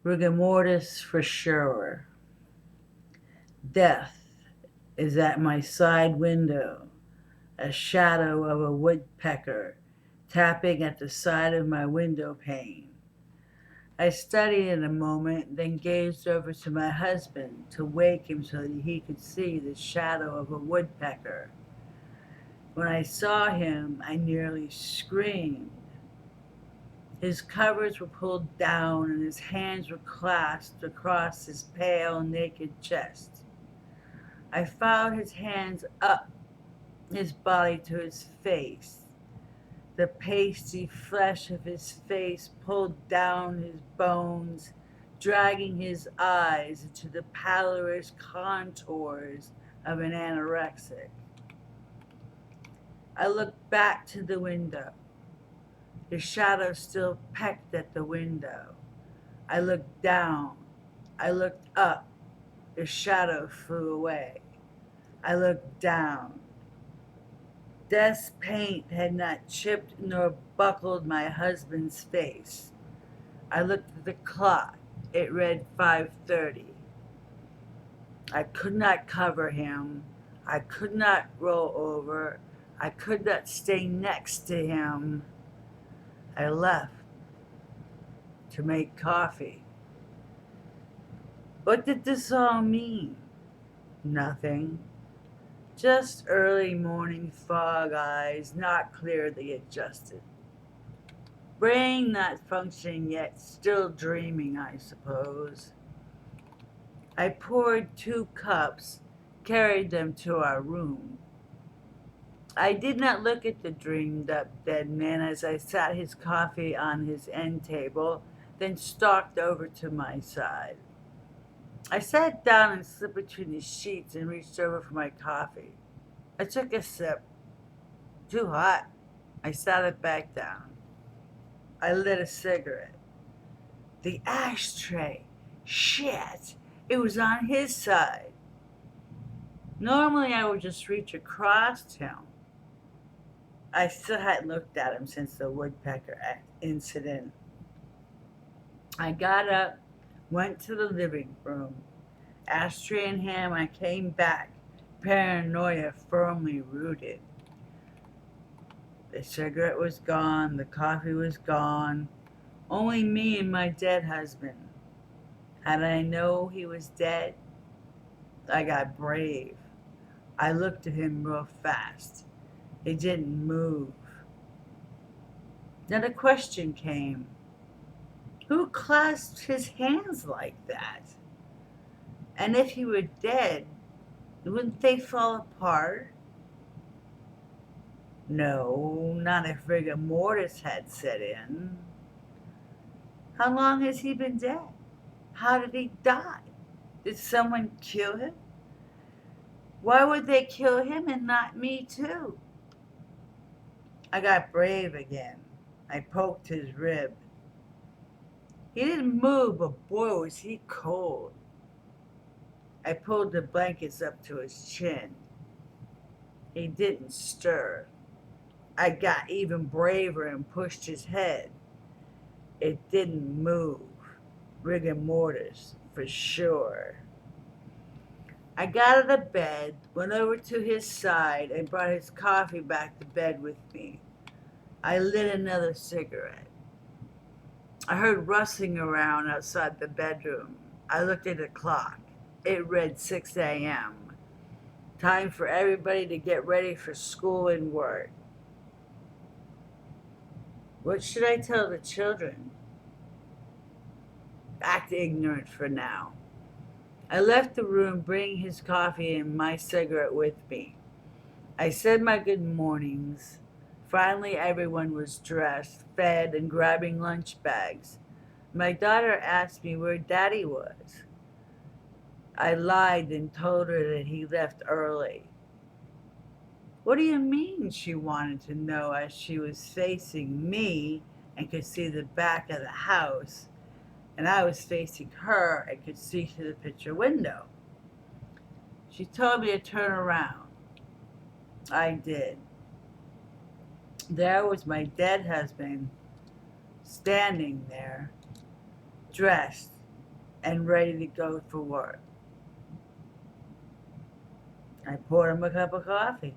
Rigor Mortis for sure. Death is at my side window, a shadow of a woodpecker tapping at the side of my window pane. I studied it a moment, then gazed over to my husband to wake him so that he could see the shadow of a woodpecker. When I saw him, I nearly screamed. His covers were pulled down and his hands were clasped across his pale, naked chest. I followed his hands up his body to his face. The pasty flesh of his face pulled down his bones, dragging his eyes into the palorous contours of an anorexic. I looked back to the window. The shadow still pecked at the window. I looked down. I looked up. The shadow flew away. I looked down. Death's paint had not chipped nor buckled my husband's face. I looked at the clock. It read 5:30. I could not cover him. I could not roll over. I could not stay next to him. I left to make coffee. What did this all mean? Nothing. Just early morning fog eyes, not clearly adjusted. Brain not functioning yet, still dreaming, I suppose. I poured 2 cups, carried them to our room. I did not look at the dreamed up dead man as I sat his coffee on his end table, then stalked over to my side. I sat down and slipped between the sheets and reached over for my coffee. I took a sip. Too hot. I sat it back down. I lit a cigarette. The ashtray. Shit. It was on his side. Normally I would just reach across him. I still hadn't looked at him since the woodpecker incident. I got up, went to the living room. Ashtray in hand, I came back, paranoia firmly rooted. The cigarette was gone, the coffee was gone, only me and my dead husband. Had I known he was dead, I got brave. I looked at him real fast. He didn't move. Then a question came. Who clasped his hands like that? And if he were dead, wouldn't they fall apart? No, not if rigor mortis had set in. How long has he been dead? How did he die? Did someone kill him? Why would they kill him and not me too? I got brave again. I poked his rib. He didn't move, but boy, was he cold. I pulled the blankets up to his chin. He didn't stir. I got even braver and pushed his head. It didn't move. Rigor mortis, for sure. I got out of bed, went over to his side, and brought his coffee back to bed with me. I lit another cigarette. I heard rustling around outside the bedroom. I looked at the clock. It read 6 a.m. Time for everybody to get ready for school and work. What should I tell the children? Act ignorant for now. I left the room, bringing his coffee and my cigarette with me. I said my good mornings. Finally, everyone was dressed, fed, and grabbing lunch bags. My daughter asked me where Daddy was. I lied and told her that he left early. What do you mean? She wanted to know as she was facing me and could see the back of the house, and I was facing her and could see through the picture window. She told me to turn around. I did. There was my dead husband standing there, dressed, and ready to go for work. I poured him a cup of coffee.